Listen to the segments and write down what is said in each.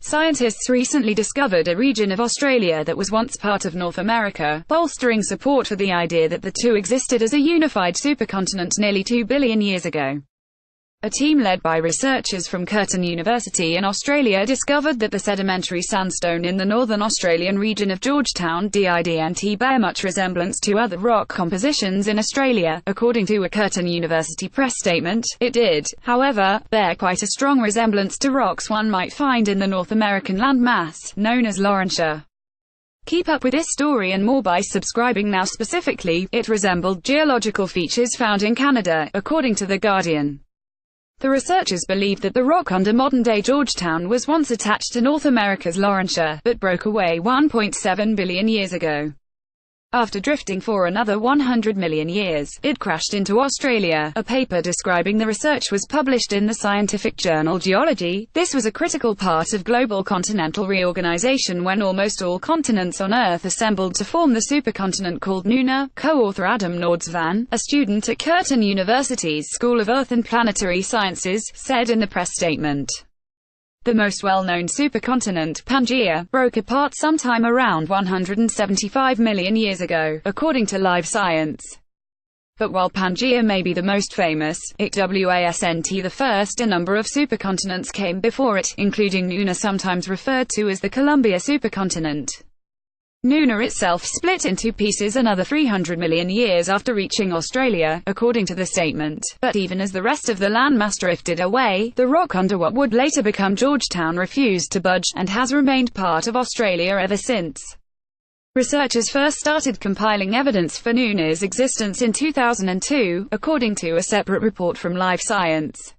Scientists recently discovered a region of Australia that was once part of North America, bolstering support for the idea that the two existed as a unified supercontinent nearly 2 billion years ago. A team led by researchers from Curtin University in Australia discovered that the sedimentary sandstone in the northern Australian region of Georgetown didn't bear much resemblance to other rock compositions in Australia. According to a Curtin University press statement, it did, however, bear quite a strong resemblance to rocks one might find in the North American landmass, known as Laurentia. Keep up with this story and more by subscribing now. Specifically, it resembled geological features found in Canada, according to The Guardian. The researchers believed that the rock under modern-day Georgetown was once attached to North America's Laurentia, but broke away 1.7 billion years ago. After drifting for another 100 million years, it crashed into Australia. A paper describing the research was published in the scientific journal Geology. This was a critical part of global continental reorganization when almost all continents on Earth assembled to form the supercontinent called Nuna. Co-author Adam Nordsvan, a student at Curtin University's School of Earth and Planetary Sciences, said in the press statement. The most well-known supercontinent, Pangaea, broke apart sometime around 175 million years ago, according to Live Science. But while Pangaea may be the most famous, it wasn't the first. A number of supercontinents came before it, including Nuna, sometimes referred to as the Columbia supercontinent. Nuna itself split into pieces another 300 million years after reaching Australia, according to the statement. But even as the rest of the landmass drifted away, the rock under what would later become Georgetown refused to budge, and has remained part of Australia ever since. Researchers first started compiling evidence for Nuna's existence in 2002, according to a separate report from Live Science.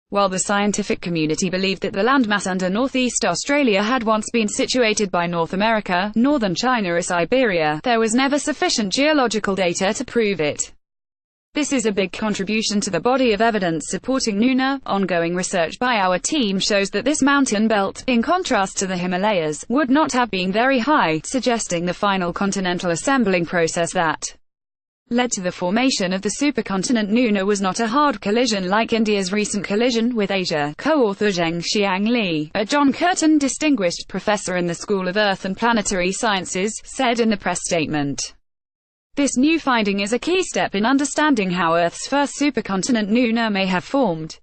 While the scientific community believed that the landmass under northeast Australia had once been situated by North America, northern China or Siberia, there was never sufficient geological data to prove it. This is a big contribution to the body of evidence supporting Nuna. Ongoing research by our team shows that this mountain belt, in contrast to the Himalayas, would not have been very high, suggesting the final continental assembling process that led to the formation of the supercontinent Nuna was not a hard collision like India's recent collision with Asia. Co-author Zhengxiang Li, a John Curtin Distinguished Professor in the School of Earth and Planetary Sciences, said in the press statement. This new finding is a key step in understanding how Earth's first supercontinent Nuna may have formed.